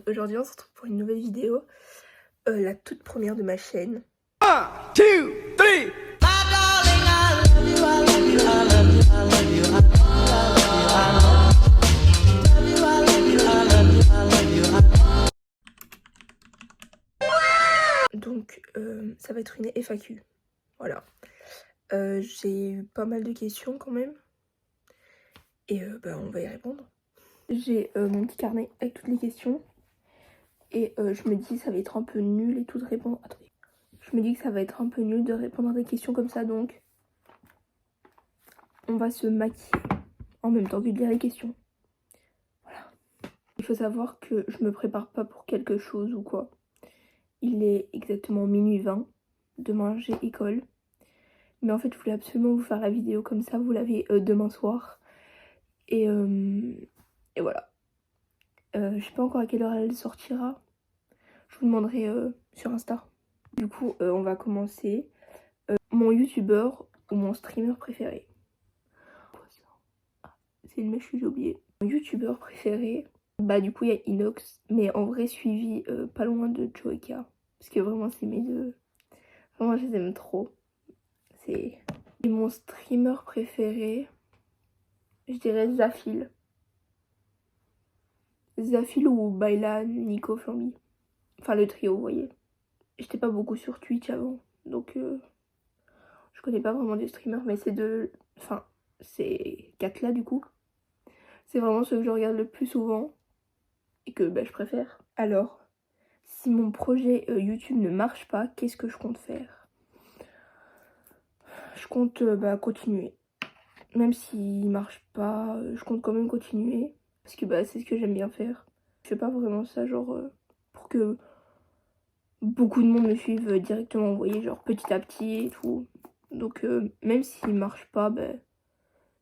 Aujourd'hui on se retrouve pour une nouvelle vidéo, la toute première de ma chaîne. 1, 2, 3. Donc ça va être une FAQ, voilà. J'ai eu pas mal de questions quand même, et on va y répondre. J'ai mon petit carnet avec toutes les questions, et je me dis ça va être un peu nul et tout de répondre. Attendez. Je me dis que ça va être un peu nul de répondre à des questions comme ça, donc on va se maquiller en même temps que de lire les questions. Voilà. Il faut savoir que je me prépare pas pour quelque chose ou quoi. Il est exactement minuit 20. Demain j'ai école. Mais en fait je voulais absolument vous faire la vidéo comme ça, vous l'avez demain soir. Et voilà. Je sais pas encore à quelle heure elle sortira. Je vous demanderai sur Insta. Du coup on va commencer. Mon youtubeur ou mon streamer préféré. C'est une mèche que j'ai oublié. Mon youtubeur préféré, bah du coup il y a Inox, mais en vrai suivi pas loin de Joeka. Parce que vraiment c'est mes deux. Vraiment je les aime trop. C'est. Et mon streamer préféré, je dirais Zafil. Zafil ou Bailan, Nico, Flamby. Enfin le trio, vous voyez. J'étais pas beaucoup sur Twitch avant, donc je connais pas vraiment des streamers, mais c'est deux. Enfin, ces quatre là du coup. C'est vraiment ceux que je regarde le plus souvent et que je préfère. Alors, si mon projet YouTube ne marche pas, qu'est-ce que je compte faire? Je compte continuer. Même s'il marche pas, je compte quand même continuer. Parce que c'est ce que j'aime bien faire. Je fais pas vraiment ça genre pour que beaucoup de monde me suive directement, vous voyez, genre petit à petit et tout. Donc même s'il marche pas,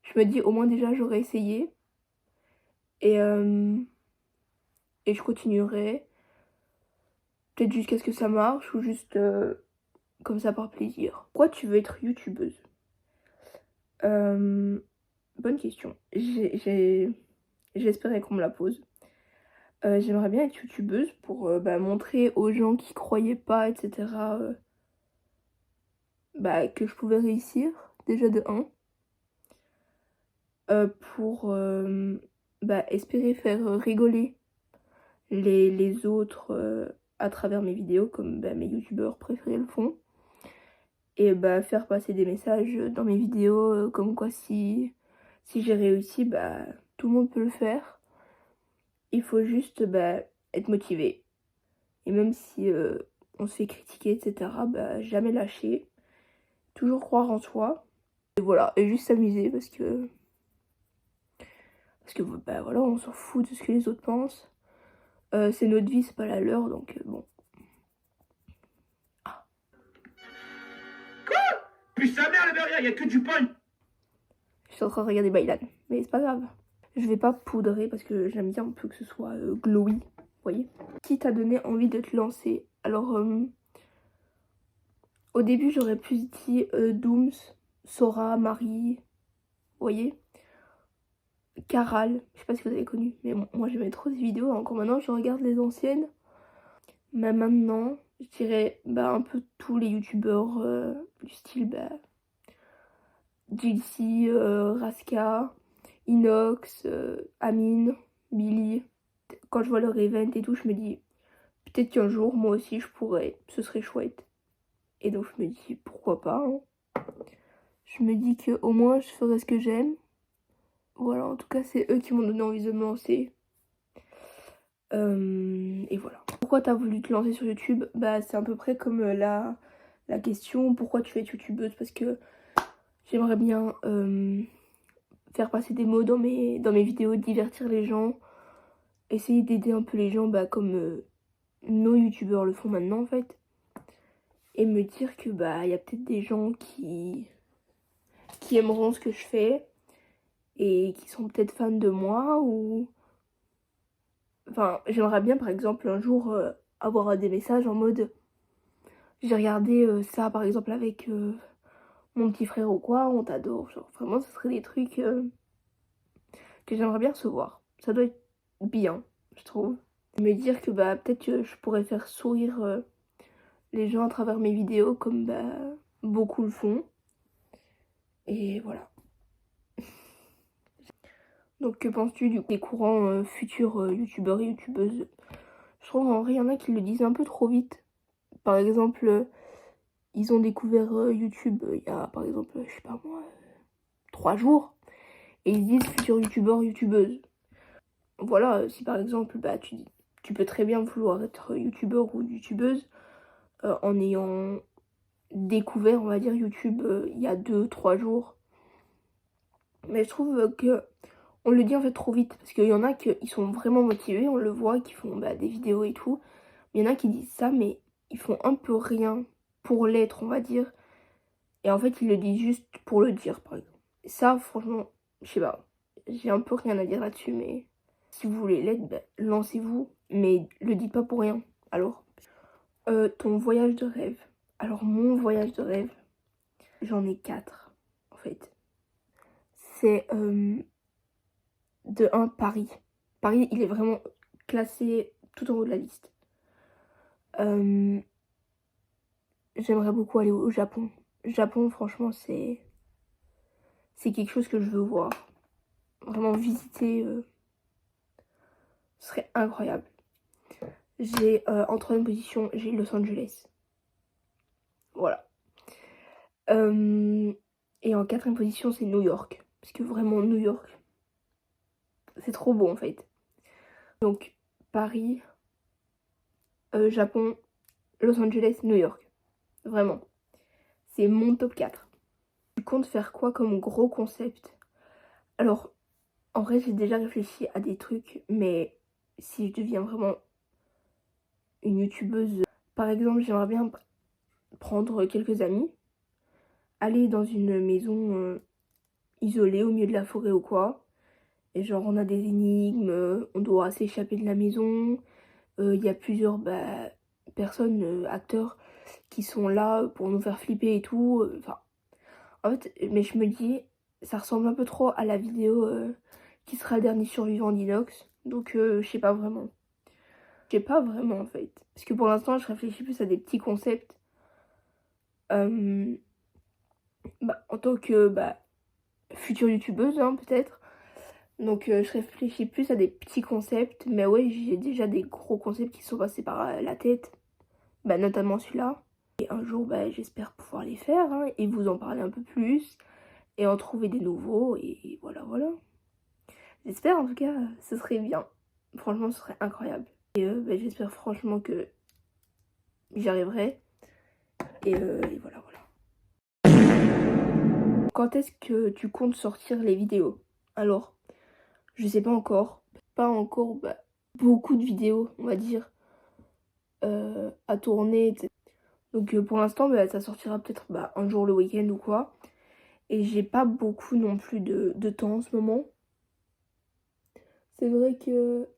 je me dis au moins déjà j'aurais essayé. Et je continuerai. Peut-être jusqu'à ce que ça marche ou juste comme ça par plaisir. Pourquoi tu veux être youtubeuse? Bonne question. J'espérais qu'on me la pose. J'aimerais bien être youtubeuse pour montrer aux gens qui croyaient pas, etc. Que je pouvais réussir, déjà de 1. Pour espérer faire rigoler les autres à travers mes vidéos, comme mes youtubeurs préférés le font. Et faire passer des messages dans mes vidéos comme quoi si j'ai réussi, tout le monde peut le faire. Il faut juste être motivé. Et même si on se fait critiquer, etc., jamais lâcher. Toujours croire en soi. Et voilà, et juste s'amuser parce que voilà, on s'en fout de ce que les autres pensent. C'est notre vie, c'est pas la leur, donc bon. Quoi? Puis sa mère, le derrière, il y a que du pain. Je suis en train de regarder Bailan, mais c'est pas grave. Je vais pas poudrer parce que j'aime bien un peu que ce soit glowy, vous voyez. Qui t'a donné envie de te lancer? Alors, au début, j'aurais plus dit Dooms, Sora, Marie, vous voyez. Caral, je sais pas si vous avez connu, mais bon, moi j'aimais trop ces vidéos. Encore maintenant, je regarde les anciennes. Mais maintenant, je dirais un peu tous les youtubeurs du style Jilcy, Raska, Inox, Amine, Billy. Quand je vois leur event et tout, je me dis peut-être qu'un jour moi aussi je pourrais, ce serait chouette. Et donc je me dis pourquoi pas, hein. Je me dis que au moins je ferai ce que j'aime. Voilà, en tout cas c'est eux qui m'ont donné envie de me lancer. Et voilà. Pourquoi t'as voulu te lancer sur YouTube? C'est à peu près comme la question pourquoi tu veux être youtubeuse, parce que j'aimerais bien faire passer des mots dans mes vidéos, divertir les gens, essayer d'aider un peu les gens comme nos youtubeurs le font maintenant en fait. Et me dire que y a peut-être des gens qui aimeront ce que je fais et qui sont peut-être fans de moi, ou enfin j'aimerais bien par exemple un jour avoir des messages en mode j'ai regardé ça par exemple avec mon petit frère ou quoi, on t'adore, genre vraiment ce serait des trucs que j'aimerais bien recevoir. Ça doit être bien, je trouve. Me dire que bah peut-être que je pourrais faire sourire les gens à travers mes vidéos comme bah beaucoup le font. Et voilà. Donc que penses-tu des courants futurs youtubeurs et youtubeuses? Je trouve en vrai il y en a qui le disent un peu trop vite. Par exemple, ils ont découvert YouTube il y a par exemple, je sais pas moi, 3 jours. Et ils disent futur youtubeur, youtubeuse. Voilà, si par exemple bah tu peux très bien vouloir être youtubeur ou youtubeuse en ayant découvert on va dire YouTube il y a 2-3 jours. Mais je trouve que on le dit en fait trop vite parce qu'il y en a qui sont vraiment motivés, on le voit, qui font bah, des vidéos et tout. Mais il y en a qui disent ça mais ils font un peu rien pour l'être on va dire. Et en fait ils le disent juste pour le dire par exemple. Et ça franchement, je sais pas, j'ai un peu rien à dire là-dessus mais si vous voulez l'être, bah, lancez-vous. Mais le dites pas pour rien. Alors, ton voyage de rêve. Alors mon voyage de rêve, j'en ai 4 en fait. C'est de 1 Paris. Paris, il est vraiment classé tout en haut de la liste. J'aimerais beaucoup aller au Japon. Japon, franchement, c'est quelque chose que je veux voir. Vraiment visiter, ce serait incroyable. J'ai en 3e position, j'ai Los Angeles. Voilà. Et en 4e position, c'est New York. Parce que vraiment, New York, c'est trop beau en fait. Donc, Paris, Japon, Los Angeles, New York. Vraiment. C'est mon top 4. Tu comptes faire quoi comme gros concept? Alors, en vrai, j'ai déjà réfléchi à des trucs, mais si je deviens vraiment une youtubeuse, par exemple, j'aimerais bien prendre quelques amis, aller dans une maison isolée au milieu de la forêt ou quoi, et genre on a des énigmes, on doit s'échapper de la maison, il y a plusieurs bah, personnes, acteurs, qui sont là pour nous faire flipper et tout, enfin... En fait, mais je me dis, ça ressemble un peu trop à la vidéo qui sera le dernier survivant d'Inox. Donc, je sais pas vraiment. Je sais pas vraiment en fait. Parce que pour l'instant, je réfléchis plus à des petits concepts. Bah, en tant que bah, future youtubeuse, hein, peut-être. Donc, je réfléchis plus à des petits concepts. Mais ouais, j'ai déjà des gros concepts qui sont passés par la tête. Bah, notamment celui-là. Et un jour, bah, j'espère pouvoir les faire hein, et vous en parler un peu plus. Et en trouver des nouveaux. Et voilà, voilà. J'espère en tout cas, ce serait bien. Franchement, ce serait incroyable. Et bah, j'espère franchement que j'y arriverai. Et voilà, voilà. Quand est-ce que tu comptes sortir les vidéos? Alors, je sais pas encore. Pas encore bah, beaucoup de vidéos, on va dire, à tourner, etc. Donc pour l'instant, bah, ça sortira peut-être bah, un jour le week-end ou quoi. Et j'ai pas beaucoup non plus de temps en ce moment. C'est vrai que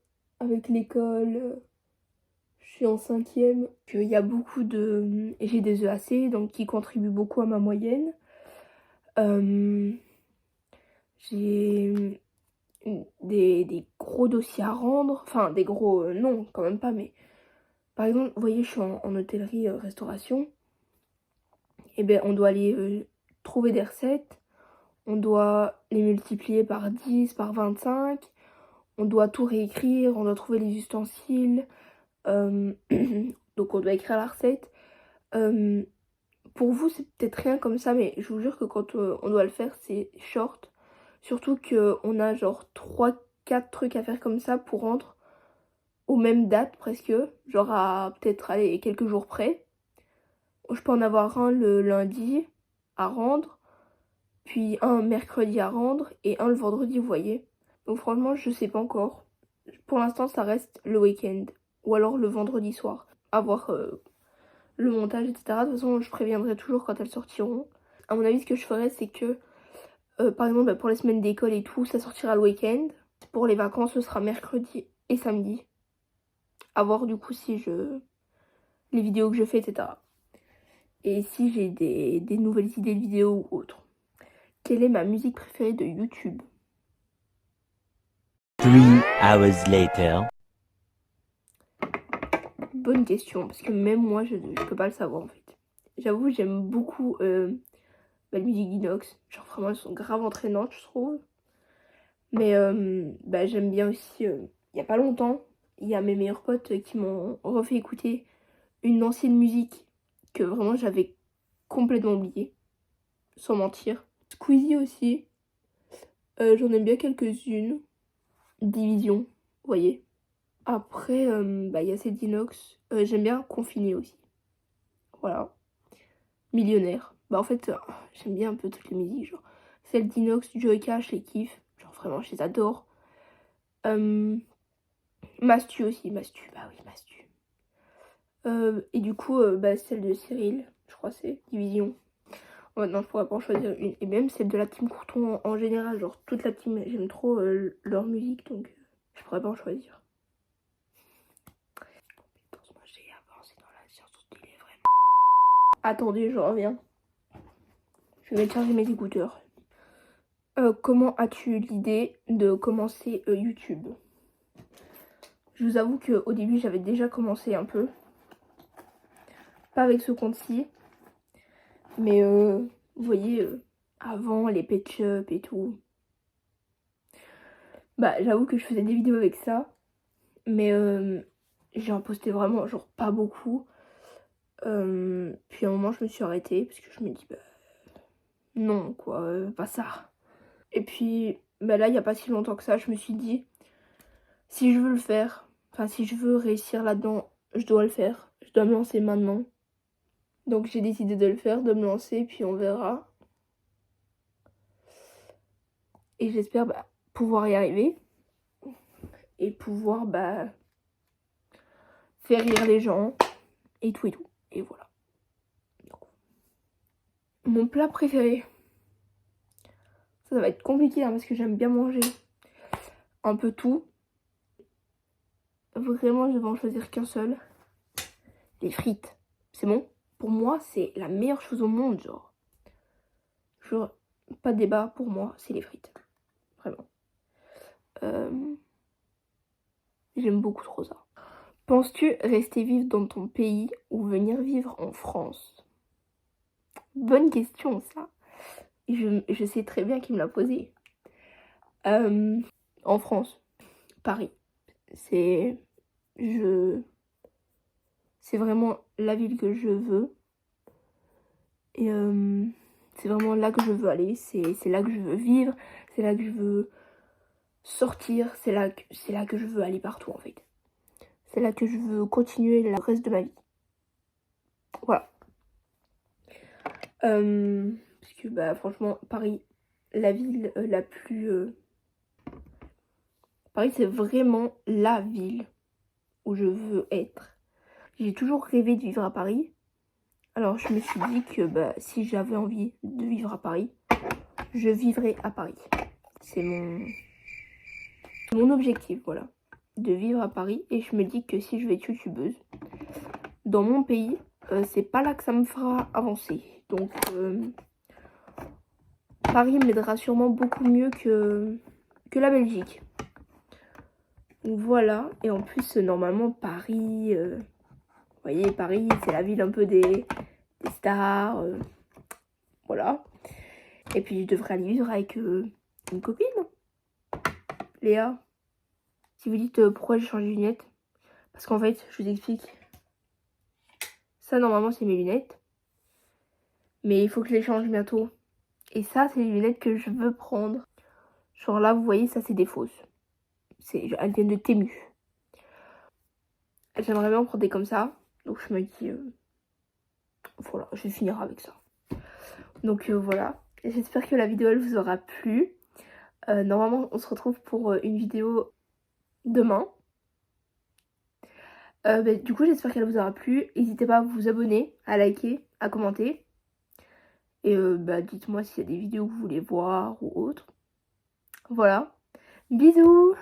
avec l'école, je suis en 5e, qu'il y a beaucoup de... J'ai des EAC, donc qui contribuent beaucoup à ma moyenne. J'ai des gros dossiers à rendre. Enfin, des gros... non, quand même pas, mais... Par exemple, vous voyez, je suis en hôtellerie, restauration. Et ben, on doit aller trouver des recettes. On doit les multiplier par 10, par 25. On doit tout réécrire, on doit trouver les ustensiles. Donc on doit écrire la recette. Pour vous, c'est peut-être rien comme ça, mais je vous jure que quand on doit le faire, c'est short. Surtout qu'on a genre 3-4 trucs à faire comme ça pour rendre aux mêmes dates presque. Genre à peut-être aller quelques jours près. Je peux en avoir un le lundi à rendre, puis un mercredi à rendre et un le vendredi, vous voyez. Donc franchement, je sais pas encore. Pour l'instant, ça reste le week-end ou alors le vendredi soir. À voir le montage, etc. De toute façon, je préviendrai toujours quand elles sortiront. À mon avis, ce que je ferai, c'est que, par exemple, bah, pour les semaines d'école et tout, ça sortira le week-end. Pour les vacances, ce sera mercredi et samedi. À voir du coup si je... les vidéos que je fais, etc. Et si j'ai des nouvelles idées de vidéos ou autres. Quelle est ma musique préférée de YouTube? 3 hours later. bonne question, parce que même moi, je peux pas le savoir en fait. J'avoue, j'aime beaucoup la musique d'Inox. Genre vraiment, elles sont grave entraînantes, je trouve. Mais j'aime bien aussi, il y a pas longtemps, il y a mes meilleurs potes qui m'ont refait écouter une ancienne musique que vraiment j'avais complètement oubliée, sans mentir. Squeezie aussi, j'en aime bien quelques-unes. Division, vous voyez. Après, il y a cette d'Inox, j'aime bien Confiné aussi. Voilà. Millionnaire. En fait, j'aime bien un peu toutes les musiques, genre. Celle d'Inox, Joey Cash, je les kiffe. Genre vraiment, je les adore. Mastu aussi, Mastu, bah oui, Mastu. Et du coup, celle de Cyril, je crois c'est Division. Non, je pourrais pas en choisir une. Et même celle de la team Courton en général, genre toute la team, j'aime trop leur musique, donc je pourrais pas en choisir. Moi j'ai avancé dans la science qu'il est vraiment. Attendez, je reviens. Je vais charger mes écouteurs. Comment as-tu l'idée de commencer YouTube? Je vous avoue qu'au début j'avais déjà commencé un peu. Pas avec ce compte-ci. Mais vous voyez, avant les Pet-Up et tout. J'avoue que je faisais des vidéos avec ça. Mais j'ai en posté vraiment genre pas beaucoup. Puis à un moment je me suis arrêtée parce que je me dis non quoi, pas ça. Et puis là il y a pas si longtemps que ça, je me suis dit si je veux le faire, enfin si je veux réussir là-dedans, je dois le faire. Je dois me lancer maintenant. Donc j'ai décidé de le faire, de me lancer, puis on verra. Et j'espère pouvoir y arriver. Et pouvoir faire rire les gens. Et tout et tout. Et voilà. Donc, mon plat préféré. Ça va être compliqué parce que j'aime bien manger un peu tout. Vraiment, je vais en choisir qu'un seul. Les frites. C'est bon. Pour moi, c'est la meilleure chose au monde, genre. Genre, pas de débat, pour moi, c'est les frites. Vraiment. J'aime beaucoup trop ça. Penses-tu rester vivre dans ton pays ou venir vivre en France? Bonne question, ça. Je sais très bien qui me l'a posé. En France, Paris. C'est vraiment la ville que je veux. Et c'est vraiment là que je veux aller. C'est là que je veux vivre. C'est là que je veux sortir. C'est là que je veux aller partout en fait. C'est là que je veux continuer le reste de ma vie. Voilà. Parce que franchement, Paris, la ville la plus... Paris, c'est vraiment la ville où je veux être. J'ai toujours rêvé de vivre à Paris. Alors je me suis dit que si j'avais envie de vivre à Paris, je vivrais à Paris. C'est mon objectif, voilà. De vivre à Paris. Et je me dis que si je vais être youtubeuse, dans mon pays, c'est pas là que ça me fera avancer. Donc Paris m'aidera sûrement beaucoup mieux que la Belgique. Donc voilà. Et en plus, normalement, Paris... vous voyez, Paris, c'est la ville un peu des stars. Voilà. Et puis, je devrais aller vivre avec une copine. Léa. Si vous dites pourquoi j'ai changé de lunettes. Parce qu'en fait, je vous explique. Ça, normalement, c'est mes lunettes. Mais il faut que je les change bientôt. Et ça, c'est les lunettes que je veux prendre. Genre là, vous voyez, ça, c'est des fausses. Elles viennent de Temu. J'aimerais bien en prendre des comme ça. Donc, je me dis... voilà, je vais finir avec ça. Donc, voilà. J'espère que la vidéo, elle vous aura plu. Normalement, on se retrouve pour une vidéo demain. Du coup, j'espère qu'elle vous aura plu. N'hésitez pas à vous abonner, à liker, à commenter. Et dites-moi s'il y a des vidéos que vous voulez voir ou autre. Voilà. Bisous!